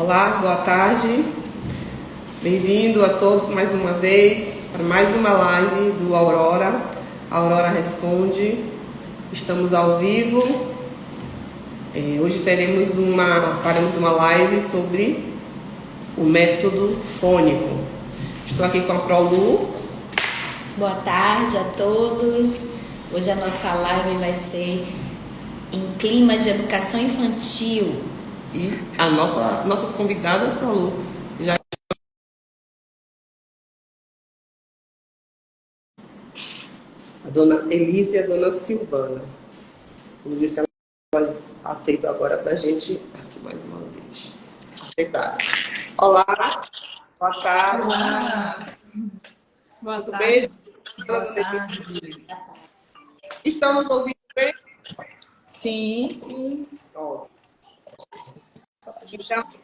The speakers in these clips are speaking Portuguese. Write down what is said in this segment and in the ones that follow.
Olá, boa tarde. Bem-vindo a todos mais uma vez para mais uma live do Aurora. Aurora Responde. Estamos ao vivo. Hoje faremos uma live sobre o método fônico. Estou aqui com a Prolu. Boa tarde a todos. Hoje a nossa live vai ser em clima de educação infantil. E nossas convidadas, Prolu, já a dona Elise e a dona Silvana. Vamos ver se elas aceitam agora para a gente aqui mais uma vez. Chegar. Olá, boa tarde. Olá. Boa Tudo tarde. bem? Boa tarde. Estamos ouvindo bem? Sim. Ó. Então,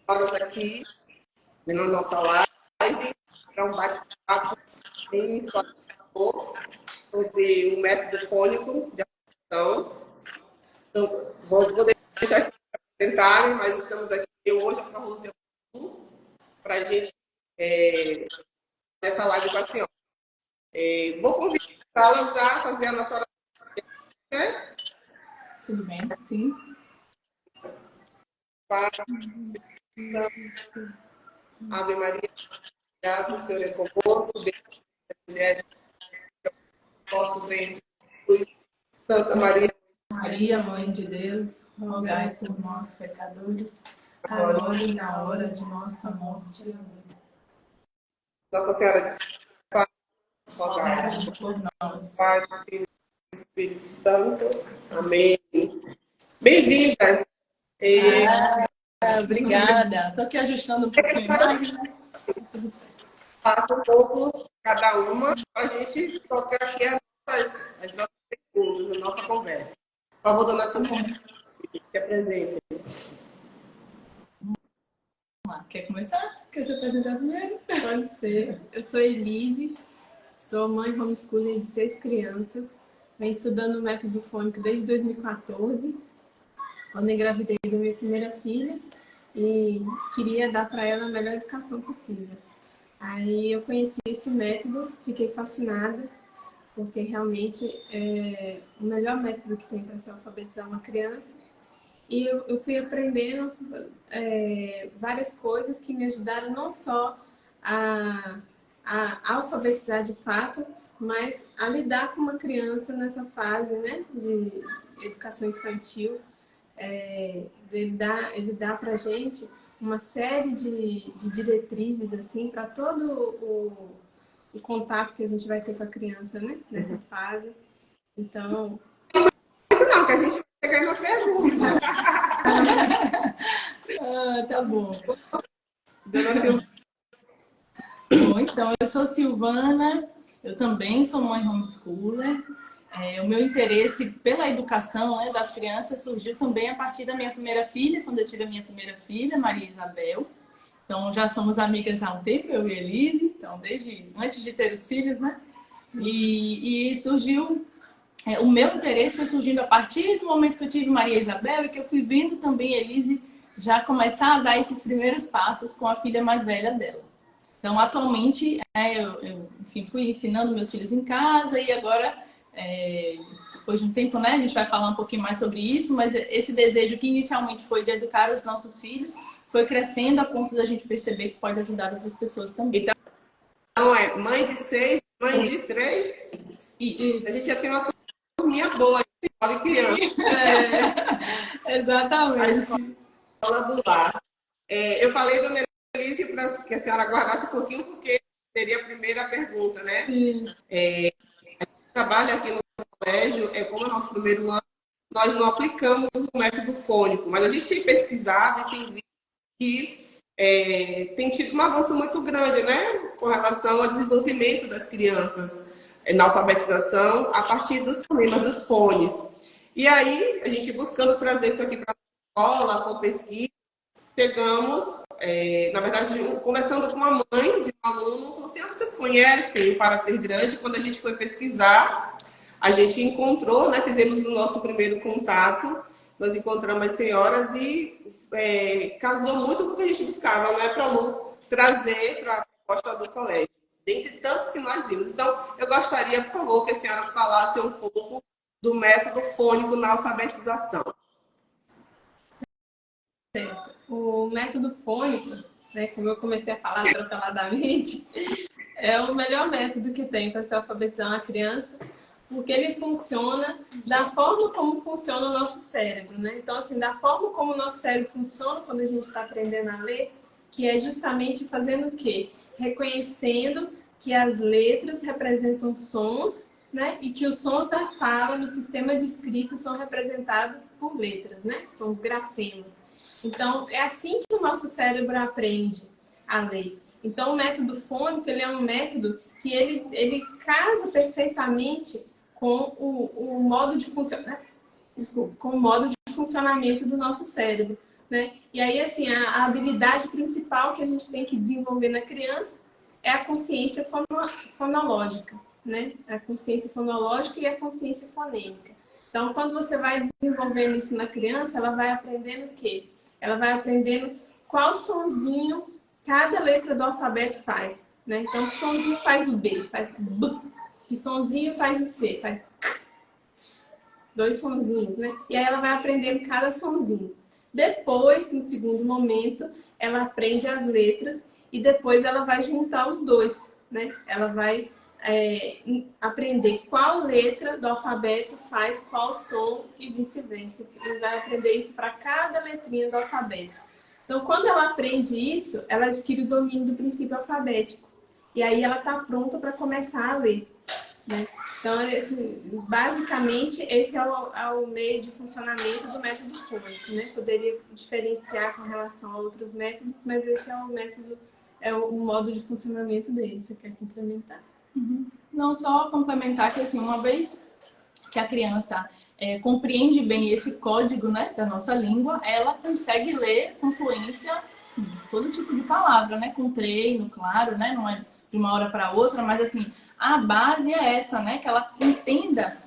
horas aqui, na nossa live, para um bate-papo bem esclarecedor sobre o método fônico de aplicação. Então, vou deixar eles apresentarem, mas estamos aqui hoje para a gente nessa live com a senhora. Vou convidá-las a fazer a nossa oração, né? Tudo bem? Sim. Ave Maria, graça, o Senhor é convosco, bendita mulher, vosso ventre, Santa Maria, Maria, Mãe de Deus, rogai por nós, pecadores, agora e na hora de nossa morte. Amém. Nossa Senhora de Fátima, rogai Por nós. Pai, Filho e Espírito Santo. Amém. Bem-vindas. Obrigada. Estou aqui ajustando um pouquinho mais, mas tudo certo. Passa um pouco cada uma para a gente tocar aqui as nossas perguntas, a nossa conversa. Por favor, dona Silvana, que apresente. Vamos lá. Quer começar? Quer se apresentar primeiro? Pode ser. Eu sou Elise, sou mãe homeschooler de 6 crianças. Venho estudando o método fônico desde 2014, quando engravidei da minha primeira filha e queria dar para ela a melhor educação possível. Aí eu conheci esse método, fiquei fascinada, porque realmente é o melhor método que tem para se alfabetizar uma criança. E eu fui aprendendo várias coisas que me ajudaram não só a alfabetizar de fato, mas a lidar com uma criança nessa fase, né, de educação infantil. Ele dá para a gente uma série de diretrizes assim, para todo o contato que a gente vai ter com a criança, né, nessa fase. Então... Não, que a gente vai chegar na pergunta. Tá bom. Dona Silvana. Bom, então, eu sou Silvana, eu também sou mãe homeschooler. O meu interesse pela educação, né, das crianças surgiu também a partir da minha primeira filha, quando eu tive a minha primeira filha, Maria Isabel. Então, já somos amigas há um tempo, eu e Elise, então, desde antes de ter os filhos, né? E surgiu... o meu interesse foi surgindo a partir do momento que eu tive Maria Isabel e que eu fui vendo também Elise já começar a dar esses primeiros passos com a filha mais velha dela. Então, atualmente, enfim, fui ensinando meus filhos em casa e agora, depois de um tempo, né, a gente vai falar um pouquinho mais sobre isso, mas esse desejo que inicialmente foi de educar os nossos filhos foi crescendo a ponto da gente perceber que pode ajudar outras pessoas também. Então, mãe de 6, mãe de 3. Isso. A gente já tem uma turminha boa de 9 crianças. Exatamente. A escola do lar. Eu falei, dona Elise, para que a senhora aguardasse um pouquinho, porque seria a primeira pergunta, né? Sim. Trabalho aqui no colégio, como é o nosso primeiro ano, nós não aplicamos o método fônico, mas a gente tem pesquisado e tem visto que tem tido um avanço muito grande, né, com relação ao desenvolvimento das crianças na alfabetização a partir dos fonemas, dos fones. E aí, a gente buscando trazer isso aqui para a escola, com pesquisa, chegamos, na verdade, conversando com uma mãe de um aluno, falou assim, vocês conhecem o Para Ser Grande? Quando a gente foi pesquisar, a gente encontrou, né, fizemos o nosso primeiro contato nós encontramos as senhoras e casou muito com o que a gente buscava, não é para Lu trazer para a proposta do colégio, dentre tantos que nós vimos. Então, eu gostaria, por favor, que as senhoras falassem um pouco do método fônico na alfabetização. Certo. O método fônico, né, como eu comecei a falar atropeladamente, é o melhor método que tem para se alfabetizar uma criança, porque ele funciona da forma como funciona o nosso cérebro, né? Então, assim, da forma como o nosso cérebro funciona quando a gente está aprendendo a ler, que é justamente fazendo o quê? Reconhecendo que as letras representam sons, né? E que os sons da fala no sistema de escrita são representados por letras, né? São os grafemas. Então, é assim que o nosso cérebro aprende a ler. Então, o método fônico, ele é um método que ele casa perfeitamente com o modo de com o modo de funcionamento do nosso cérebro, né? E aí, assim, a habilidade principal que a gente tem que desenvolver na criança é a consciência fonológica, né? A consciência fonológica e a consciência fonêmica. Então, quando você vai desenvolvendo isso na criança, ela vai aprendendo o quê? Ela vai aprendendo qual sonzinho cada letra do alfabeto faz, né? Então, que sonzinho faz o B? Faz B. Que sonzinho faz o C? Faz S. 2 sonzinhos, né? E aí ela vai aprendendo cada sonzinho. Depois, no segundo momento, ela aprende as letras e depois ela vai juntar os dois, né? Ela vai aprender qual letra do alfabeto faz qual som e vice-versa. Ela vai aprender isso para cada letrinha do alfabeto. Então, quando ela aprende isso, ela adquire o domínio do princípio alfabético. E aí ela está pronta para começar a ler, né? Então, basicamente, esse é o meio de funcionamento do método fônico, né? Poderia diferenciar com relação a outros métodos, mas esse é o método, é o modo de funcionamento dele. Você quer complementar? Não, só complementar que, assim, uma vez que a criança compreende bem esse código, né, da nossa língua, ela consegue ler com fluência todo tipo de palavra, né, com treino, claro, né, não é de uma hora para outra, mas, assim, a base é essa, né, que ela entenda,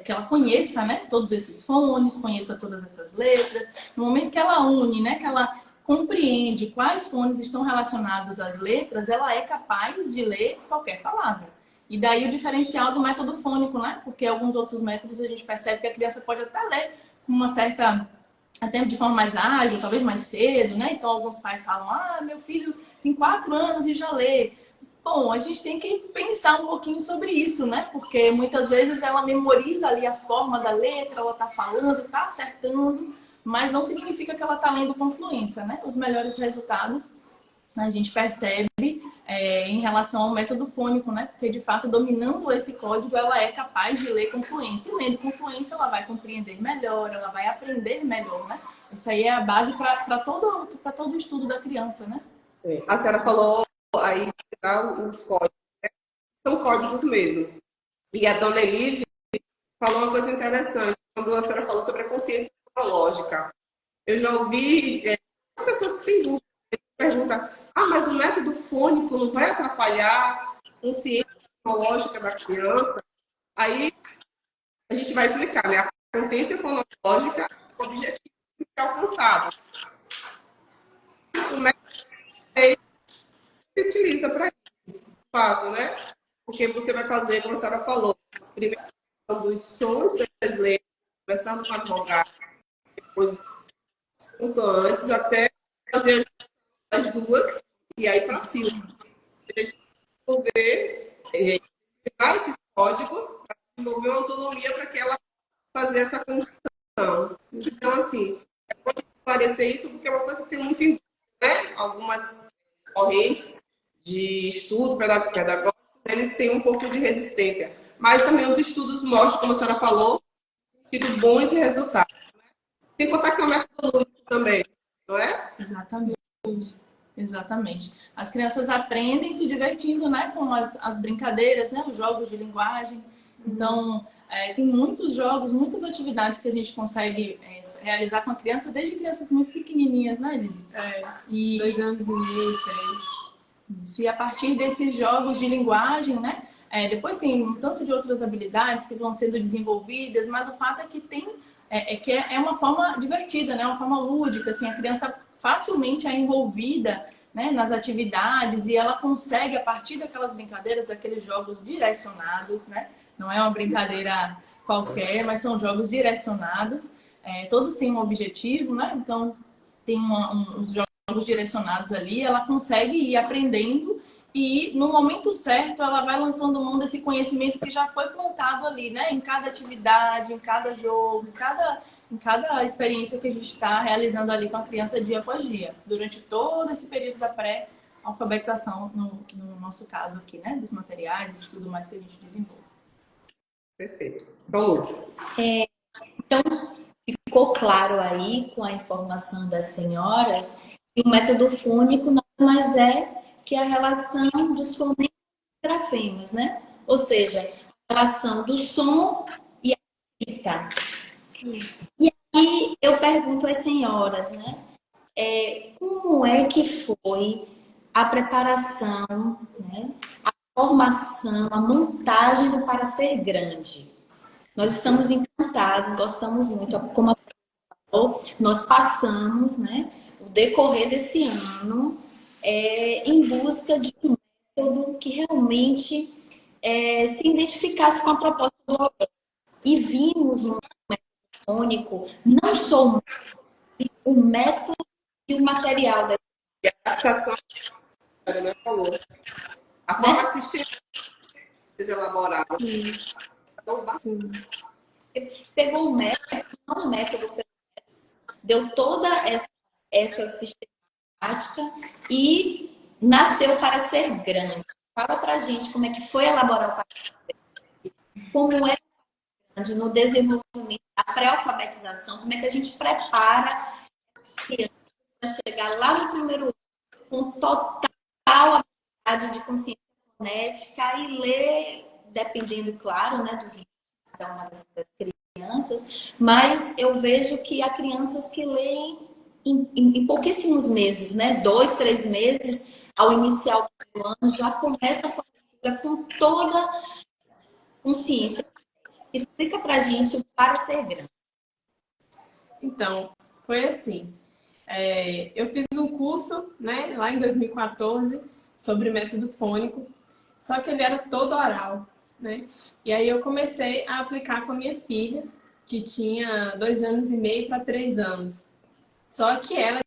que ela conheça, né, todos esses fones, conheça todas essas letras. No momento que ela une, né, que ela compreende quais fones estão relacionados às letras, ela é capaz de ler qualquer palavra. E daí o diferencial do método fônico, né? Porque alguns outros métodos a gente percebe que a criança pode até ler com uma certa, até de forma mais ágil, talvez mais cedo, né? Então alguns pais falam, meu filho tem 4 anos e já lê. Bom, a gente tem que pensar um pouquinho sobre isso, né? Porque muitas vezes ela memoriza ali a forma da letra, ela tá falando, tá acertando, mas não significa que ela tá lendo com fluência, né? Os melhores resultados a gente percebe em relação ao método fônico, né? Porque, de fato, dominando esse código, ela é capaz de ler com fluência. E lendo com fluência, ela vai compreender melhor, ela vai aprender melhor, né? Isso aí é a base para todo o estudo da criança, né? A senhora falou aí os códigos, né? São códigos mesmo. E a dona Elise falou uma coisa interessante, quando a senhora falou sobre a consciência fonológica. Eu já ouvi as pessoas que têm dúvida, perguntam, mas o método fônico não vai atrapalhar a consciência fonológica da criança? Aí a gente vai explicar, né? A consciência fonológica é o objetivo que é alcançado. O método se utiliza para isso, de fato, né? Porque você vai fazer, como a senhora falou, primeiro dos sons das letras, começando com as vogais, depois consoantes, até fazer as duas, e aí para cima. Desenvolver, esses códigos para desenvolver uma autonomia para que ela fazer essa construção. Então, assim, é bom esclarecer isso, porque é uma coisa que tem muito em dúvida, né? Algumas correntes de estudo pedagógico, eles têm um pouco de resistência. Mas também os estudos mostram, como a senhora falou, tido bons resultados. Sem contar que é um método lúdico também, não é? Exatamente. As crianças aprendem se divertindo, né, com as brincadeiras, né, os jogos de linguagem. Então, tem muitos jogos, muitas atividades que a gente consegue realizar com a criança, desde crianças muito pequenininhas, né, Lili? 2 anos e meio, 3. Isso. E a partir desses jogos de linguagem, né, depois tem um tanto de outras habilidades que vão sendo desenvolvidas, mas o fato é que tem que é uma forma divertida, né? Uma forma lúdica, assim, a criança facilmente é envolvida, né, nas atividades e ela consegue, a partir daquelas brincadeiras, daqueles jogos direcionados, né? Não é uma brincadeira qualquer, mas são jogos direcionados. Todos têm um objetivo, né? Então, tem uns jogos direcionados ali, ela consegue ir aprendendo e, no momento certo, ela vai lançando mão desse conhecimento que já foi plantado ali, né? Em cada atividade, em cada jogo, em cada experiência que a gente está realizando ali com a criança dia após dia, durante todo esse período da pré-alfabetização, no nosso caso aqui, né? Dos materiais e de tudo mais que a gente desenvolve. Perfeito. Falou. Então, ficou claro aí com a informação das senhoras que o método fônico nada mais é que a relação dos fonemas e grafemas, né? Ou seja, a relação do som e a escrita. E aí eu pergunto às senhoras, né? Como é que foi a preparação, né? A formação, a montagem do Para Ser Grande? Nós estamos encantados, gostamos muito, como a falou, nós passamos, né, o decorrer desse ano em busca de um método que realmente se identificasse com a proposta do Roberto. E vimos no método fônico não só o método e o material da adaptação, né? Falou. A forma sistemática elaborada. Sim. Pegou o método, não o método, deu toda essa sistemática e nasceu Para Ser Grande. Fala pra gente como é que foi elaborar o Para Ser Grande, como é grande no desenvolvimento, a pré-alfabetização, como é que a gente prepara a criança para chegar lá no primeiro ano com total habilidade de consciência fonética e ler, dependendo, claro, né, dos cada uma das crianças, mas eu vejo que há crianças que leem em pouquíssimos meses, né? 2, 3 meses, ao iniciar o primeiro ano, já começa a leitura com toda consciência. Explica pra gente o Para Ser Grande. Então, foi assim. Eu fiz um curso, né, lá em 2014, sobre método fônico, só que ele era todo oral, né? E aí eu comecei a aplicar com a minha filha, que tinha 2 anos e meio para 3 anos. Só que ela,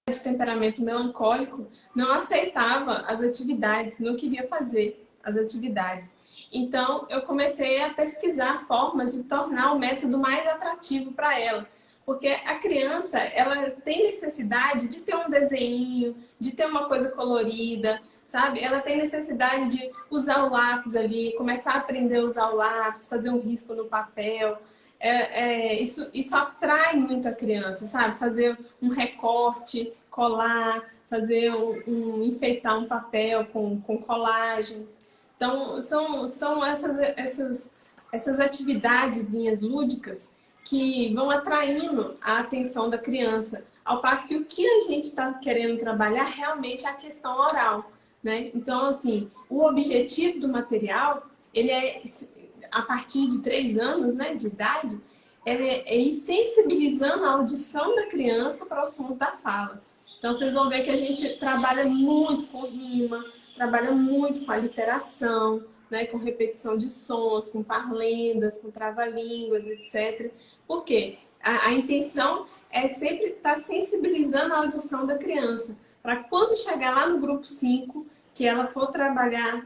de temperamento melancólico, não aceitava as atividades, não queria fazer as atividades. Então, eu comecei a pesquisar formas de tornar o método mais atrativo para ela. Porque a criança, ela tem necessidade de ter um desenho, de ter uma coisa colorida, sabe? Ela tem necessidade de usar o lápis ali, começar a aprender a usar o lápis, fazer um risco no papel. Isso atrai muito a criança, sabe? Fazer um recorte, colar, fazer enfeitar um papel com colagens. Então, são essas atividadezinhas lúdicas que vão atraindo a atenção da criança, ao passo que o que a gente está querendo trabalhar realmente é a questão oral, né? Então, assim, o objetivo do material, ele é, a partir de 3 anos, né, de idade, ele é ir sensibilizando a audição da criança para os sons da fala. Então, vocês vão ver que a gente trabalha muito com rima, trabalha muito com a literação, né, com repetição de sons, com parlendas, com trava-línguas, etc. Por quê? A intenção é sempre estar sensibilizando a audição da criança, para quando chegar lá no grupo 5, que ela for trabalhar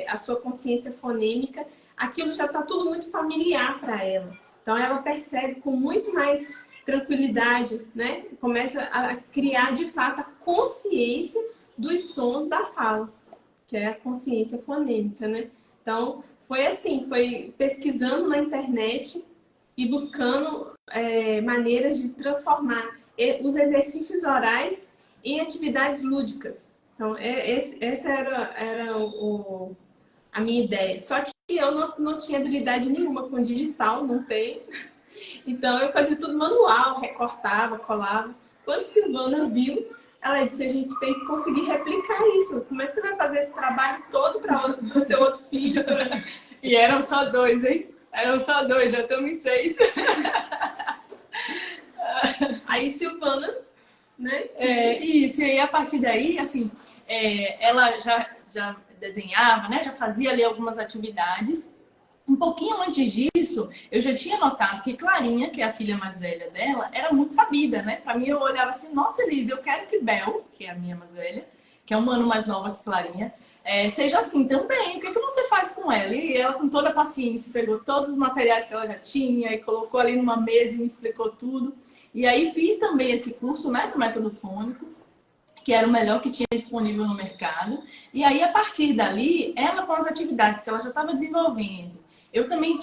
a sua consciência fonêmica, aquilo já está tudo muito familiar para ela. Então, ela percebe com muito mais tranquilidade, né? Começa a criar, de fato, a consciência dos sons da fala, que é a consciência fonêmica, né? Então, foi assim, foi pesquisando na internet e buscando maneiras de transformar os exercícios orais em atividades lúdicas. Então, essa era a minha ideia. Só que eu não tinha habilidade nenhuma com digital, não tenho. Então, eu fazia tudo manual, recortava, colava. Quando Silvana viu, ela disse, a gente tem que conseguir replicar isso. Como é que você vai fazer esse trabalho todo para o seu outro filho? E eram só 2, hein? Eram só 2, já estamos em 6. Aí Silvana, né? Isso, e aí a partir daí, assim, ela já desenhava, né? Já fazia ali algumas atividades. Um pouquinho antes disso, eu já tinha notado que Clarinha, que é a filha mais velha dela, era muito sabida, né? Pra mim, eu olhava assim, nossa, Elise, eu quero que Bel, que é a minha mais velha, que é um ano mais nova que Clarinha, seja assim também. O que você faz com ela? E ela, com toda a paciência, pegou todos os materiais que ela já tinha e colocou ali numa mesa e me explicou tudo. E aí fiz também esse curso, né, do método fônico, que era o melhor que tinha disponível no mercado. E aí, a partir dali, ela com as atividades que ela já estava desenvolvendo, eu também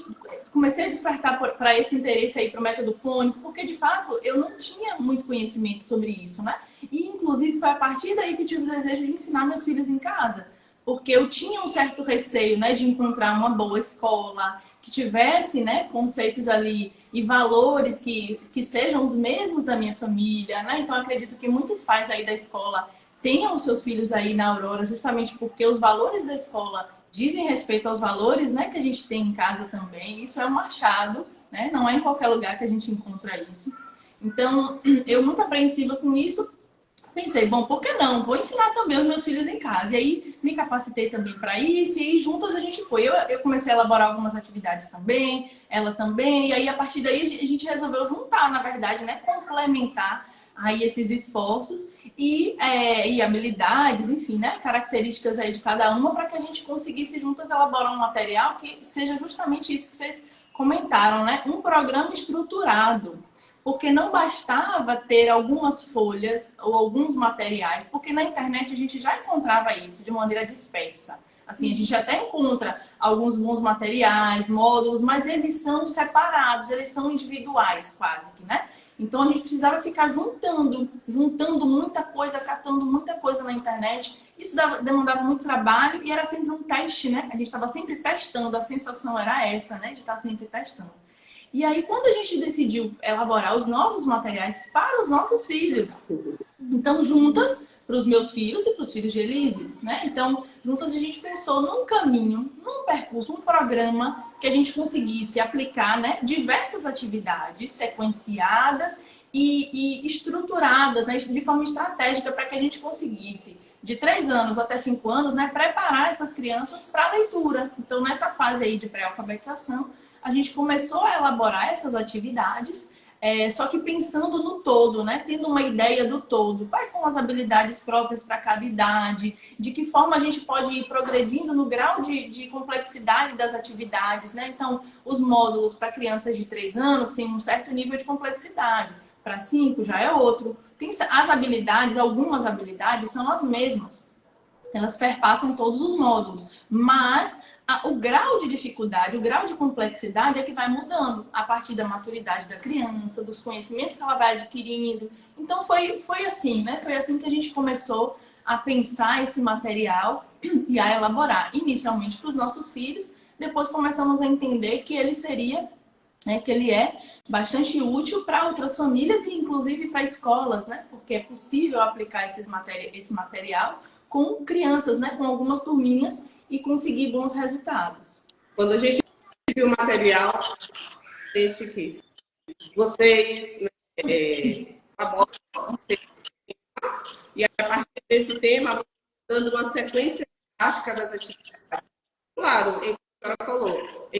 comecei a despertar para esse interesse aí para o método fônico, porque, de fato, eu não tinha muito conhecimento sobre isso, né? E, inclusive, foi a partir daí que eu tive o desejo de ensinar meus filhos em casa. Porque eu tinha um certo receio, né, de encontrar uma boa escola, que tivesse, né, conceitos ali e valores que sejam os mesmos da minha família, né? Então, acredito que muitos pais aí da escola tenham os seus filhos aí na Aurora, justamente porque os valores da escola dizem respeito aos valores, né, que a gente tem em casa também. Isso é um achado, né? Não é em qualquer lugar que a gente encontra isso. Então, eu muito apreensiva com isso, pensei, bom, por que não? Vou ensinar também os meus filhos em casa. E aí me capacitei também para isso, e aí juntas a gente foi. Eu comecei a elaborar algumas atividades também, ela também, e aí a partir daí a gente resolveu juntar, na verdade, né? Complementar aí esses esforços e habilidades, enfim, né? Características aí de cada uma para que a gente conseguisse juntas elaborar um material que seja justamente isso que vocês comentaram, né? Um programa estruturado. Porque não bastava ter algumas folhas ou alguns materiais, porque na internet a gente já encontrava isso de maneira dispersa. Assim, a gente até encontra alguns bons materiais, módulos, mas eles são separados, eles são individuais quase que, né? Então a gente precisava ficar juntando muita coisa, catando muita coisa na internet. Isso demandava muito trabalho e era sempre um teste, né? A gente estava sempre testando, a sensação era essa, né? De estar sempre testando. E aí, quando a gente decidiu elaborar os nossos materiais para os nossos filhos, então, juntas, para os meus filhos e para os filhos de Elise, né? Então, juntas a gente pensou num caminho, num percurso, um programa que a gente conseguisse aplicar, né? Diversas atividades sequenciadas e estruturadas, né? De forma estratégica para que a gente conseguisse, de 3 anos até 5 anos, né? Preparar essas crianças para a leitura. Então, nessa fase aí de pré-alfabetização, a gente começou a elaborar essas atividades, só que pensando no todo, né? Tendo uma ideia do todo. Quais são as habilidades próprias para cada idade? De que forma a gente pode ir progredindo no grau de complexidade das atividades, né? Então, os módulos para crianças de 3 anos têm um certo nível de complexidade. Para 5 já é outro. As habilidades, algumas habilidades são as mesmas. Elas perpassam todos os módulos. Mas o grau de dificuldade, o grau de complexidade é que vai mudando a partir da maturidade da criança, dos conhecimentos que ela vai adquirindo. Então foi assim, né? Foi assim que a gente começou a pensar esse material e a elaborar, inicialmente para os nossos filhos, depois começamos a entender que ele seria, né, que ele é bastante útil para outras famílias e inclusive para escolas, né? Porque é possível aplicar esse material com crianças, né? Com algumas turminhas e conseguir bons resultados. Quando a gente viu o material, gente que vocês abordam e a partir desse tema, dando uma sequência prática das atividades. Claro, como a senhora falou,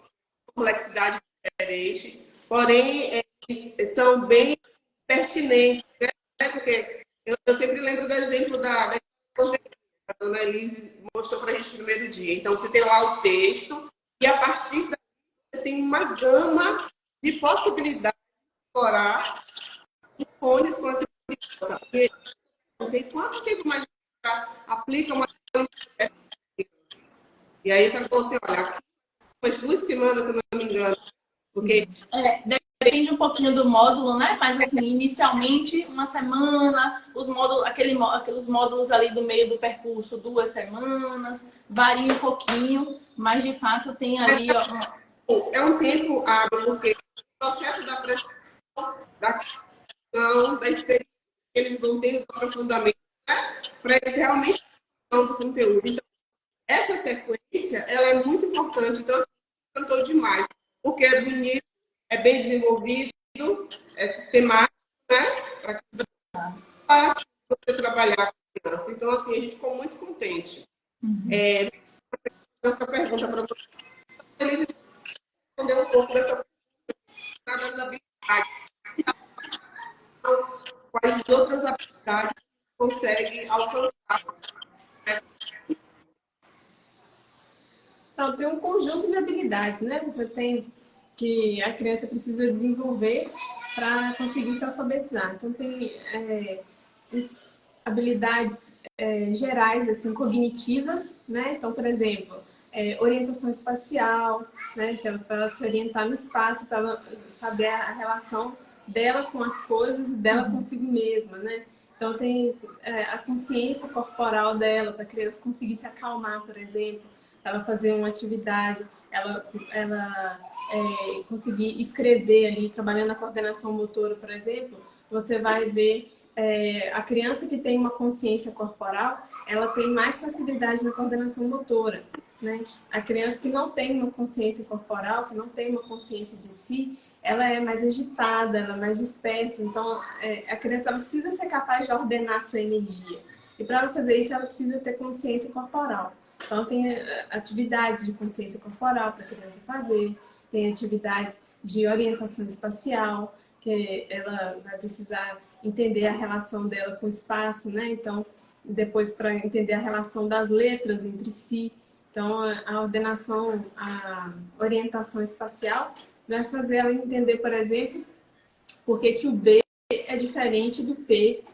complexidade diferente, porém são bem pertinentes, né? Porque eu sempre lembro do exemplo da a dona Elise mostrou para a gente no primeiro dia. Então, você tem lá o texto e a partir daí você tem uma gama de possibilidades de explorar os fones com a criança. E quanto tempo mais aplica uma e aí você falou assim, olha, aqui umas 2 semanas, se não me engano, porque depende um pouquinho do módulo, né? Mas assim, inicialmente uma semana, os módulos, aqueles módulos ali do meio do percurso, 2 semanas, varia um pouquinho, mas de fato tem ali é um tempo hábil, porque o processo da prestação, da questão, da experiência que eles vão tendo do aprofundamento, né? Para eles realmente do conteúdo. Então, essa sequência, ela é muito importante. Então, cantou demais, porque é bonito, é bem desenvolvido, é sistemático, né? para que seja fácil você trabalhar com a criança. Então, assim, a gente ficou muito contente. Outra pergunta para você. Eles responder um pouco dessa pergunta das habilidades. Quais outras habilidades consegue alcançar? Então, tem um conjunto de habilidades, né? Você tem que a criança precisa desenvolver para conseguir se alfabetizar. Então, tem habilidades gerais, assim, cognitivas, né? Então, por exemplo, orientação espacial, né? Que é para ela se orientar no espaço, para ela saber a relação dela com as coisas e dela consigo mesma, né? Então, tem a consciência corporal dela, para a criança conseguir se acalmar, por exemplo, ela fazer uma atividade, ela conseguir escrever ali, trabalhando na coordenação motora, por exemplo, você vai ver a criança que tem uma consciência corporal, ela tem mais facilidade na coordenação motora, né? A criança que não tem uma consciência corporal, que não tem uma consciência de si, ela é mais agitada, ela é mais dispersa. Então, a criança ela precisa ser capaz de ordenar a sua energia. E para ela fazer isso, ela precisa ter consciência corporal. Então, tem atividades de consciência corporal para a criança fazer, tem atividades de orientação espacial, que ela vai precisar entender a relação dela com o espaço, né? Então, depois para entender a relação das letras entre si. Então, a ordenação, a orientação espacial vai fazer ela entender, por exemplo, por que o B é diferente do P,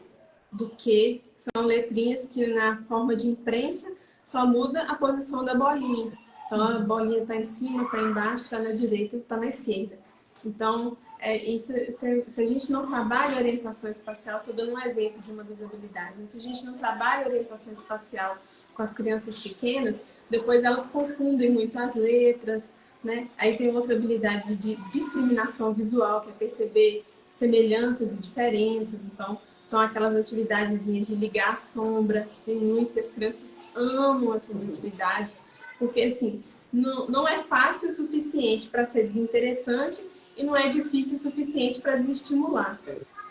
do Q. São letrinhas que na forma de imprensa só muda a posição da bolinha. Então, a bolinha está em cima, está embaixo, está na direita, está na esquerda. Então, se a gente não trabalha orientação espacial, estou dando um exemplo de uma das habilidades, mas se a gente não trabalha orientação espacial com as crianças pequenas, depois elas confundem muito as letras, né? Aí tem outra habilidade de discriminação visual, que é perceber semelhanças e diferenças. Então, são aquelas atividades de ligar a sombra. Tem muitas crianças amam essas atividades, porque assim, não é fácil o suficiente para ser desinteressante e não é difícil o suficiente para desestimular.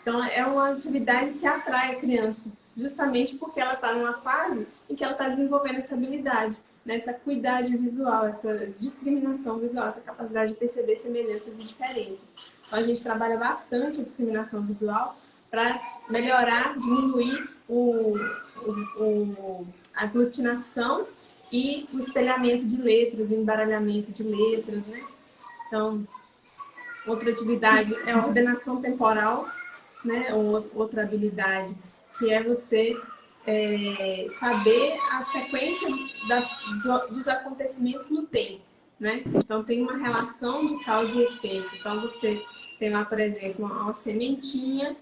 Então, é uma atividade que atrai a criança, justamente porque ela está numa fase em que ela está desenvolvendo essa habilidade, né? Essa acuidade visual, essa discriminação visual, essa capacidade de perceber semelhanças e diferenças. Então, a gente trabalha bastante a discriminação visual para melhorar, diminuir a aglutinação e o espelhamento de letras, o embaralhamento de letras, né? Então, outra atividade é a ordenação temporal, né? Outra habilidade que é você saber a sequência dos acontecimentos no tempo, né? Então, tem uma relação de causa e efeito. Então, você tem lá, por exemplo, uma sementinha,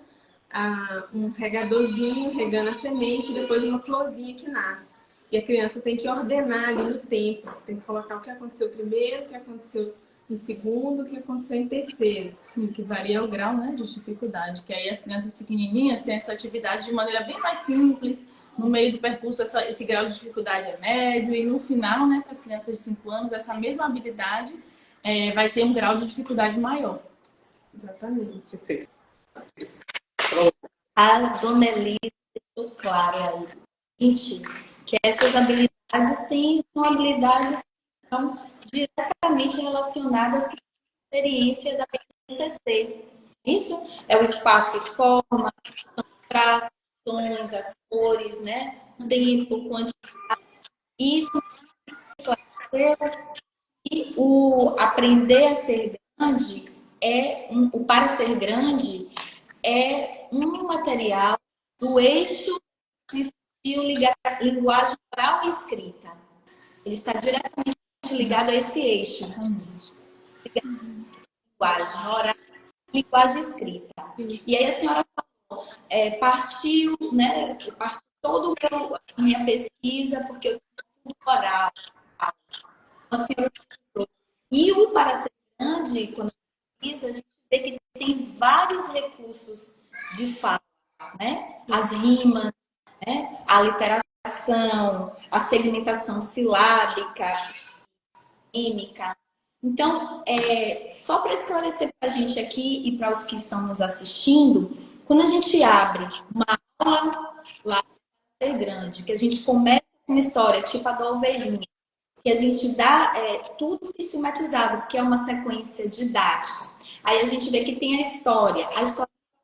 um regadorzinho regando a semente, e depois uma florzinha que nasce. E a criança tem que ordenar ali no tempo, tem que colocar o que aconteceu primeiro, o que aconteceu em segundo, o que aconteceu em terceiro. Que varia o grau, né, de dificuldade. Que aí as crianças pequenininhas têm essa atividade de maneira bem mais simples. No meio do percurso, esse grau de dificuldade é médio. E no final, né, para as crianças de 5 anos, essa mesma habilidade vai ter um grau de dificuldade maior. Exatamente. Perfeito. A dona Elisa deixou claro aí, gente, que essas habilidades são habilidades que são diretamente relacionadas com a experiência da PCC. Isso é o espaço e forma, traços, sons, as cores, né? Tempo, quantidade. E o aprender a ser grande o para ser grande é um material do eixo de linguagem oral e escrita. Ele está diretamente ligado a esse eixo. Linguagem oral e linguagem escrita. E aí a senhora falou, partiu, né? Partiu toda a minha pesquisa, porque eu tinha tudo oral. A senhora falou. E o para ser grande, quando a gente vê que tem vários recursos de fala, né? As rimas, né? A literação, a segmentação silábica, química. Então, só para esclarecer para a gente aqui e para os que estão nos assistindo, Quando a gente abre uma aula lá Ser Grande, que a gente começa com uma história tipo a da ovelhinha, que a gente dá tudo sistematizado, porque é uma sequência didática. Aí a gente vê que tem a história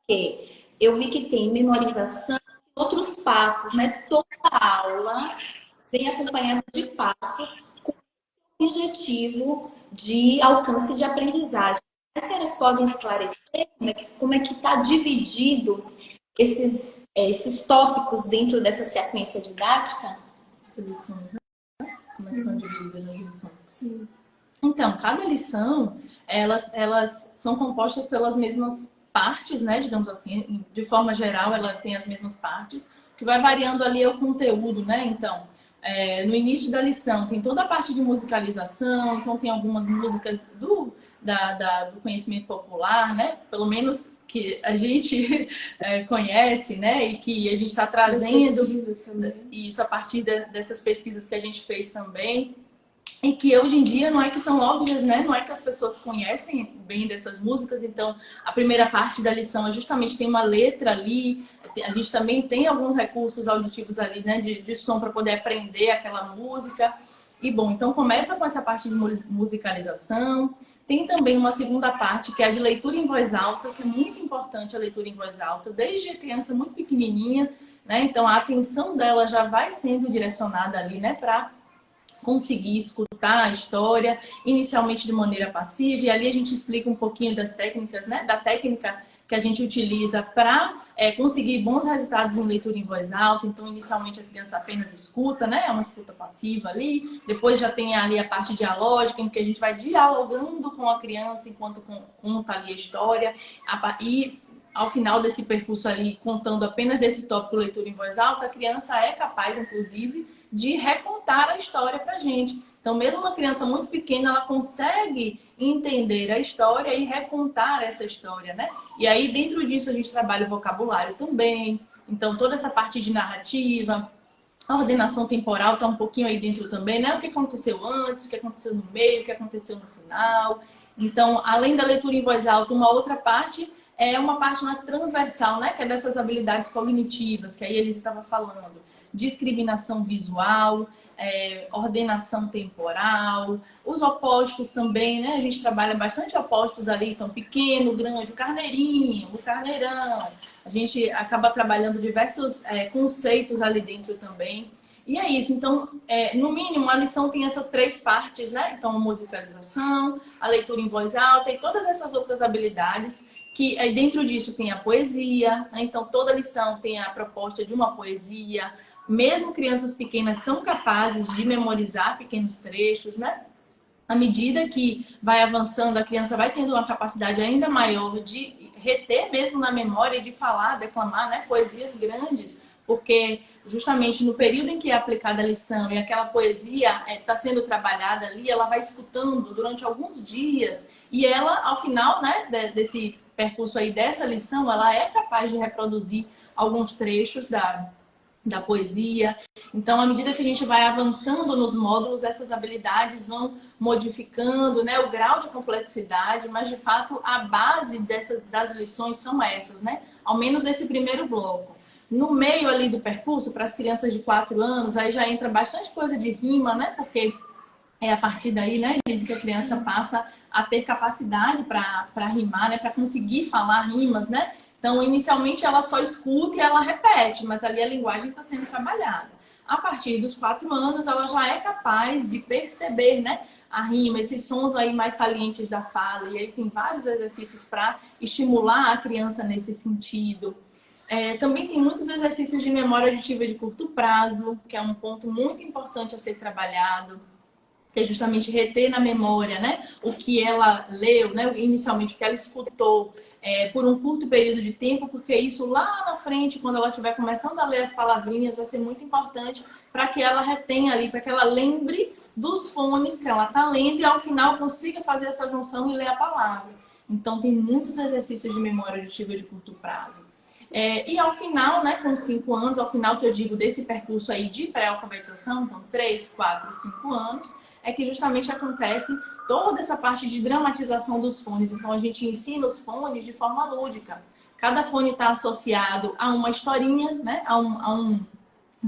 que eu vi que tem memorização, outros passos, né? Toda aula vem acompanhada de passos com objetivo de alcance de aprendizagem. As senhoras podem esclarecer como é que está dividido esses tópicos dentro dessa sequência didática? Essas lições, né? Como é que estão divididas as lições? Sim. Então, cada lição, elas são compostas pelas mesmas partes, né? Digamos assim, de forma geral, ela tem as mesmas partes. O que vai variando ali é o conteúdo, né? Então, no início da lição tem toda a parte de musicalização, então tem algumas músicas do conhecimento popular, né? Pelo menos que a gente conhece, né? E que a gente está trazendo isso a partir dessas pesquisas que a gente fez também. E que hoje em dia não é que são óbvias, né? Não é que as pessoas conhecem bem dessas músicas. Então, a primeira parte da lição é justamente tem uma letra ali. A gente também tem alguns recursos auditivos ali, né? De som para poder aprender aquela música. E bom, então começa com essa parte de musicalização. Tem também uma segunda parte que é a de leitura em voz alta, que é muito importante a leitura em voz alta, desde a criança muito pequenininha, né? Então a atenção dela já vai sendo direcionada ali, né? Para conseguir escutar a história, inicialmente de maneira passiva, e ali a gente explica um pouquinho das técnicas, né? Da técnica que a gente utiliza para conseguir bons resultados em leitura em voz alta. Então, inicialmente a criança apenas escuta, né? É uma escuta passiva ali. Depois já tem ali a parte dialógica, em que a gente vai dialogando com a criança enquanto conta ali a história. E ao final desse percurso ali, contando apenas desse tópico leitura em voz alta, a criança é capaz, inclusive, de recontar a história para a gente. Então, mesmo uma criança muito pequena, ela consegue entender a história e recontar essa história, né? E aí, dentro disso, a gente trabalha o vocabulário também. Então, toda essa parte de narrativa, a ordenação temporal está um pouquinho aí dentro também, né? O que aconteceu antes, o que aconteceu no meio, o que aconteceu no final. Então, além da leitura em voz alta, uma outra parte é uma parte mais transversal, né? Que é dessas habilidades cognitivas, que aí eles estavam falando. Discriminação visual, ordenação temporal, os opostos também, né? A gente trabalha bastante opostos ali, então pequeno, grande, o carneirinho, o carneirão. A gente acaba trabalhando diversos conceitos ali dentro também. E é isso. Então, no mínimo, a lição tem essas três partes, né? Então, a musicalização, a leitura em voz alta e todas essas outras habilidades que dentro disso tem a poesia, né? Então toda lição tem a proposta de uma poesia. Mesmo crianças pequenas são capazes de memorizar pequenos trechos, né? À medida que vai avançando, a criança vai tendo uma capacidade ainda maior de reter mesmo na memória, de falar, declamar, né? Poesias grandes, porque justamente no período em que é aplicada a lição e aquela poesia está sendo trabalhada ali, ela vai escutando durante alguns dias e ela, ao final, né, desse percurso aí dessa lição, ela é capaz de reproduzir alguns trechos da poesia. Então, à medida que a gente vai avançando nos módulos, essas habilidades vão modificando, né, o grau de complexidade, mas, de fato, a base das lições são essas, né? Ao menos desse primeiro bloco. No meio ali do percurso, para as crianças de 4 anos, aí já entra bastante coisa de rima, né? Porque é a partir daí, né, Elise, que a criança passa a ter capacidade para rimar, né? Para conseguir falar rimas, né? Então, inicialmente, ela só escuta e ela repete, mas ali a linguagem está sendo trabalhada. A partir dos 4 anos, ela já é capaz de perceber, né, a rima, esses sons aí mais salientes da fala. E aí tem vários exercícios para estimular a criança nesse sentido. Também tem muitos exercícios de memória auditiva de curto prazo, que é um ponto muito importante a ser trabalhado, que é justamente reter na memória, né, o que ela leu, né, inicialmente o que ela escutou por um curto período de tempo, porque isso lá na frente, quando ela estiver começando a ler as palavrinhas, vai ser muito importante para que ela retenha ali, para que ela lembre dos fones que ela está lendo e ao final consiga fazer essa junção e ler a palavra. Então tem muitos exercícios de memória auditiva de curto prazo. E ao final, né, com 5 anos, ao final que eu digo desse percurso aí de pré-alfabetização, então 3, 4, 5 anos, é que justamente acontece toda essa parte de dramatização dos fones. Então a gente ensina os fones de forma lúdica. Cada fone está associado a uma historinha, né? A um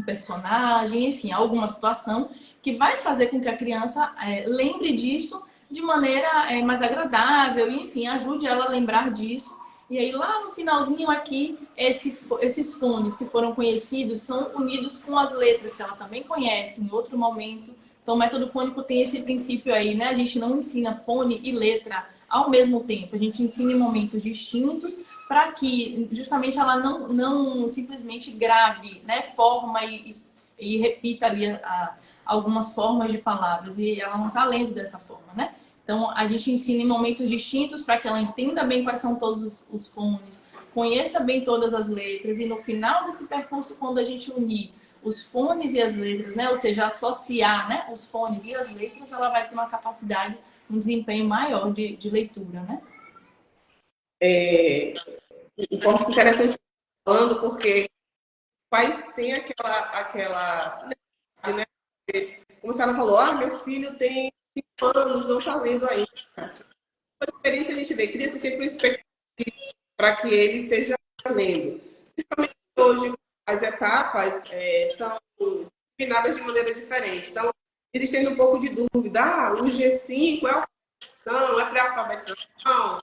personagem, enfim, a alguma situação que vai fazer com que a criança lembre disso de maneira mais agradável, e, enfim, ajude ela a lembrar disso. E aí, lá no finalzinho aqui, esses fones que foram conhecidos são unidos com as letras que ela também conhece em outro momento. Então, o método fônico tem esse princípio aí, né? A gente não ensina fone e letra ao mesmo tempo. A gente ensina em momentos distintos para que, justamente, ela não simplesmente grave, né? Forma e repita ali algumas formas de palavras. E ela não está lendo dessa forma, né? Então, a gente ensina em momentos distintos para que ela entenda bem quais são todos os fones, conheça bem todas as letras, e no final desse percurso, quando a gente unir os fones e as letras, né, ou seja, associar, né, os fones e as letras, ela vai ter uma capacidade, um desempenho maior de leitura, né? Um ponto interessante falando, porque pais têm aquela né? Como a senhora falou, meu filho tem 5 anos, não está lendo ainda. Por experiência, a gente vê, cria-se sempre uma expectativa para que ele esteja lendo. Principalmente hoje, as etapas são combinadas de maneira diferente. Então, existendo um pouco de dúvida, o G5 é alfabetização, é pré-alfabetização?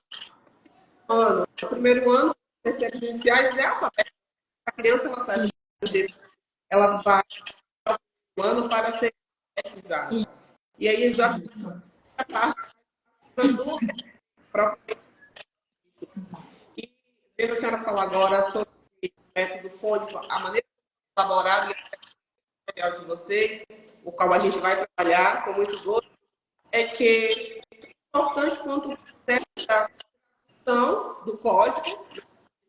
No primeiro ano, terceiros iniciais é alfabetização. A criança, ela sabe o G5, ela vai para o ano para ser alfabetizada. E aí, exatamente a parte das dúvidas propriamente. E vejo a senhora falar agora sobre o método fônico, a maneira de elaborar o material de vocês, o qual a gente vai trabalhar com muito gosto, é que é importante quanto o processo da tradução do código, da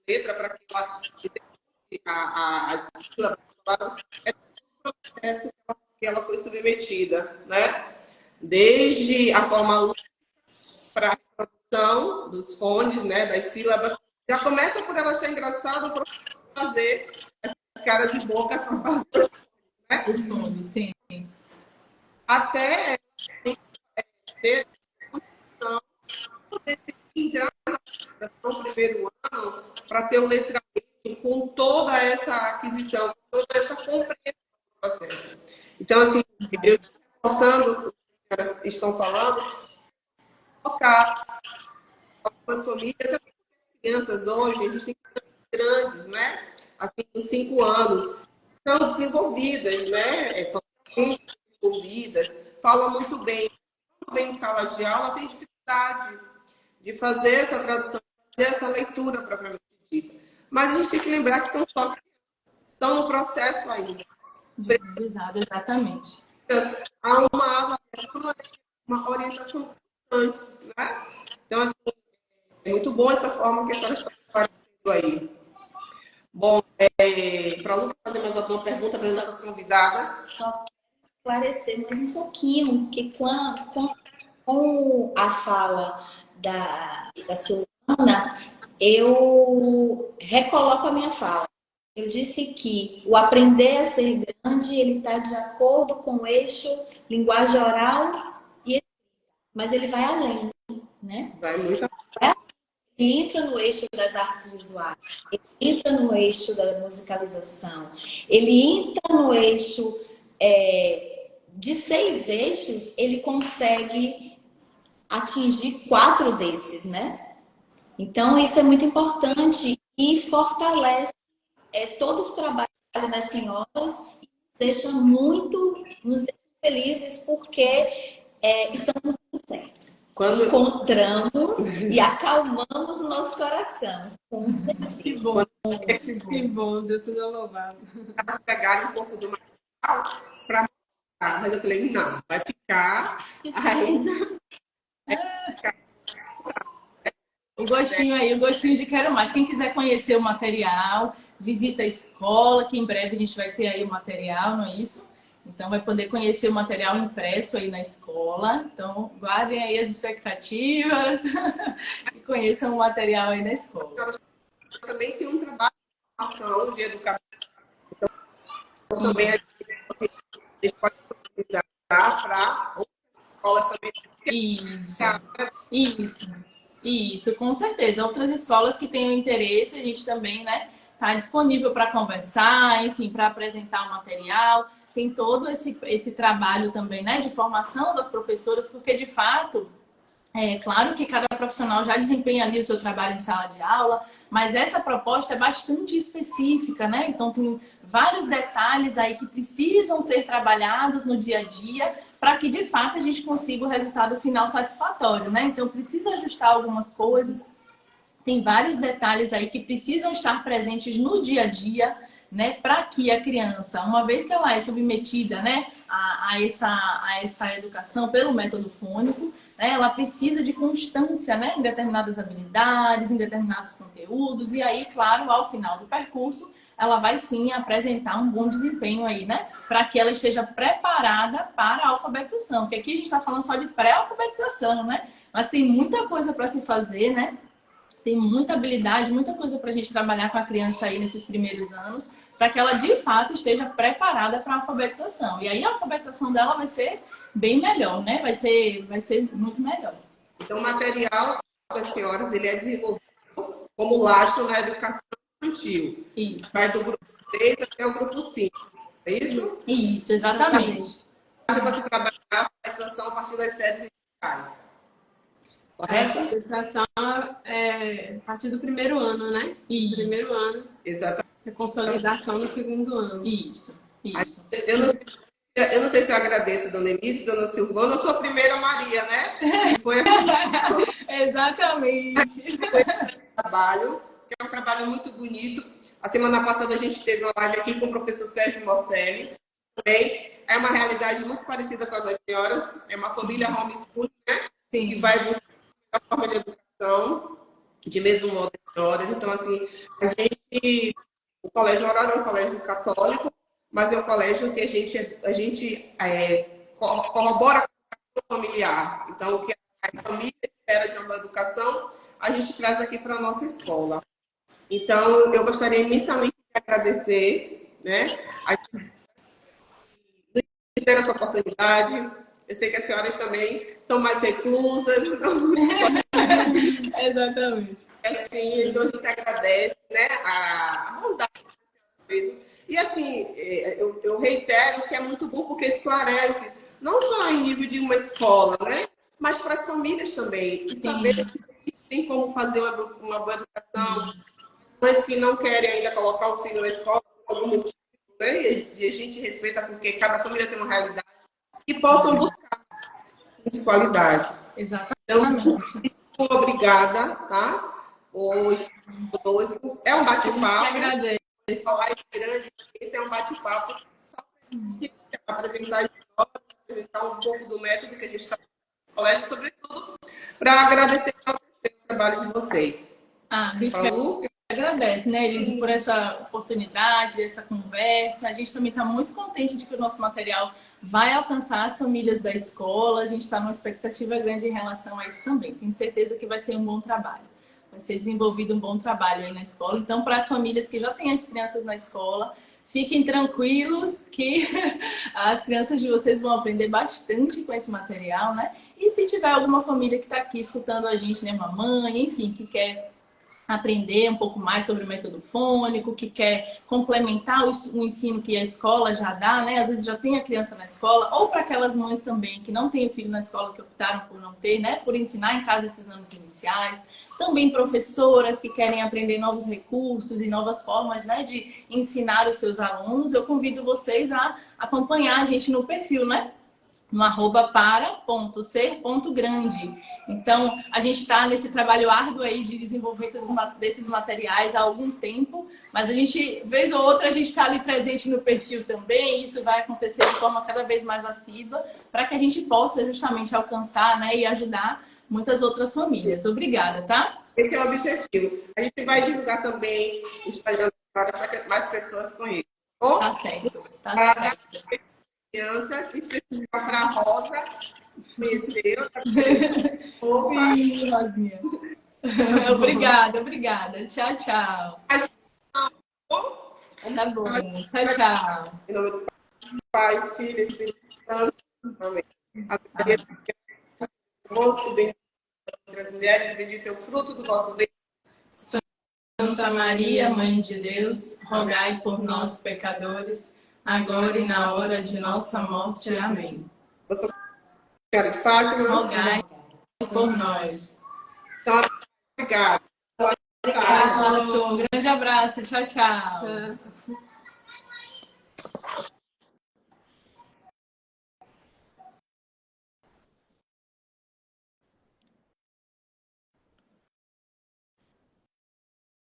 letra, para que as sílabas, é o processo que ela foi submetida, né? Desde a forma para a reprodução dos fones, né, das sílabas. Já começa por ela achar engraçado para fazer as caras e bocas para fazer, né? Os fones, sim. Até ter a poder entrar no primeiro ano para ter o letramento com toda essa aquisição, toda essa compreensão do processo. Então, assim, eu estou reforçando o que as senhoras estão falando, focar algumas famílias, crianças hoje, a gente tem crianças grandes, né? Assim, com 5 anos, são desenvolvidas, né? São desenvolvidas, falam muito bem em sala de aula, tem dificuldade de fazer essa tradução, de fazer essa leitura propriamente dita. Mas a gente tem que lembrar que são só crianças, estão no processo ainda. Exatamente. Há uma avaliação, uma orientação antes, né? Então, assim, é muito bom essa forma que a senhora está fazendo aí. Bom, para a Lucas fazer mais alguma pergunta para as nossas convidadas? Só esclarecer mais um pouquinho, que com a fala da Silvana, eu recoloco a minha fala. Eu disse que o aprender a ser grande, ele está de acordo com o eixo linguagem oral e escrita, mas ele vai além, né? Vai muito. Ele entra no eixo das artes visuais, ele entra no eixo da musicalização, ele entra no eixo de 6 eixos, ele consegue atingir 4 desses, né? Então, isso é muito importante e fortalece todos os trabalhos das senhoras e nos deixa felizes porque estamos no caminho certo. Quando Encontramos e acalmamos o nosso coração. Com certeza. Que bom, que bom, Deus seja louvado. elas pegarem um pouco do material para mostrar, mas eu falei, não, vai ficar ainda. O gostinho aí, o gostinho de quero mais. Quem quiser conhecer o material, visita a escola, que em breve a gente vai ter aí o material, não é isso? Então vai poder conhecer o material impresso aí na escola. Então guardem aí as expectativas e conheçam o material aí na escola. Também tem um trabalho de formação, de educação. Então, também a gente pode utilizar para outras escolas também. Isso. Isso, com certeza. Outras escolas que tenham interesse, a gente também, né, está disponível para conversar, enfim, para apresentar o material. Tem todo esse trabalho também, né, de formação das professoras, porque de fato, é claro que cada profissional já desempenha ali o seu trabalho em sala de aula, mas essa proposta é bastante específica, né? Então tem vários detalhes aí que precisam ser trabalhados no dia a dia para que de fato a gente consiga o resultado final satisfatório, né? Então precisa ajustar algumas coisas, tem vários detalhes aí que precisam estar presentes no dia a dia, né, para que a criança, uma vez que ela é submetida, né, a essa educação pelo método fônico, né, ela precisa de constância, né, em determinadas habilidades, em determinados conteúdos, e aí, claro, ao final do percurso, ela vai sim apresentar um bom desempenho aí, né, para que ela esteja preparada para a alfabetização, porque aqui a gente está falando só de pré-alfabetização, né, mas tem muita coisa para se fazer, né. Tem muita habilidade, muita coisa para a gente trabalhar com a criança aí nesses primeiros anos, para que ela de fato esteja preparada para a alfabetização. E aí a alfabetização dela vai ser bem melhor, né? Vai ser muito melhor. Então, o material das senhoras, ele é desenvolvido como lastro na educação infantil. Isso. Vai do grupo 3 até o grupo 5. É isso? Isso, exatamente. Para você trabalhar a alfabetização a partir das séries iniciais. Correto? A educação é a partir do primeiro ano, né? Isso. Primeiro ano. Exatamente. A consolidação no segundo ano. Isso. Eu não sei se eu agradeço, dona Elise, dona Silvana, ou sua primeira Maria, né? Foi Exatamente. um trabalho, que é um trabalho muito bonito. A semana passada a gente teve uma live aqui com o professor Sérgio Morcelli. Também é uma realidade muito parecida com a das senhoras. É uma família homeschooling, né? Sim. Que vai buscar a forma de educação, de mesmo modo as senhoras. Então, assim, o Colégio Aurora é um colégio católico, mas é um colégio que a gente corrobora com o familiar. Então, o que a família espera de uma educação, a gente traz aqui para a nossa escola. Então, eu gostaria imensamente de agradecer, né, a ter essa oportunidade. Eu sei que as senhoras também são mais reclusas. Então... Exatamente. Assim, então a gente agradece, né, a bondade mesmo. E assim, eu reitero que é muito bom porque esclarece, não só em nível de uma escola, né, mas para as famílias também. E saber que tem como fazer uma boa educação, mas que não querem ainda colocar o filho na escola por algum motivo, né, e a gente respeita porque cada família tem uma realidade, e possam buscar de qualidade. Exatamente. Então, muito obrigada, tá? Hoje conosco. É um bate-papo. Agradeço. Esse é um bate-papo só para apresentar a história, apresentar um pouco do método que a gente está no colégio, sobretudo para agradecer o trabalho de vocês. A gente agradece, né, Elise, por essa oportunidade, essa conversa. A gente também está muito contente de que o nosso material vai alcançar as famílias da escola. A gente está numa expectativa grande em relação a isso também. Tenho certeza que vai ser um bom trabalho. Vai ser desenvolvido um bom trabalho aí na escola. Então, para as famílias que já têm as crianças na escola, fiquem tranquilos que as crianças de vocês vão aprender bastante com esse material, né? E se tiver alguma família que está aqui escutando a gente, né, uma mãe, enfim, que quer aprender um pouco mais sobre o método fônico, que quer complementar o ensino que a escola já dá, né? Às vezes já tem a criança na escola, ou para aquelas mães também que não têm o filho na escola, que optaram por não ter, né? Por ensinar em casa esses anos iniciais. Também professoras que querem aprender novos recursos e novas formas, né, de ensinar os seus alunos. Eu convido vocês a acompanhar a gente no perfil, né? No @para.ser.grande. Então, a gente está nesse trabalho árduo aí de desenvolvimento desses materiais há algum tempo, mas a gente, vez ou outra, a gente está ali presente no perfil também, e isso vai acontecer de forma cada vez mais assídua, para que a gente possa justamente alcançar, né, e ajudar muitas outras famílias. Obrigada, tá? Esse é o objetivo. A gente vai divulgar também o Instagram para que mais pessoas conheçam. Tá certo, tá certo. Crianças, especial para a Rosa, conheceu. Sim, Rosinha. Obrigada. Tchau, tchau. Tá bom. Tchau. Em nome do Pai, Filho e Espírito Santo. Amém. A Maria, bem entre as mulheres, bendito é o fruto do vosso ventre. Santa Maria, Mãe de Deus, rogai por nós, pecadores, agora e na hora de nossa morte. Amém. Nossa Senhora de Fátima, Rogai por nós. então, obrigada. Um grande abraço. Tchau, tchau.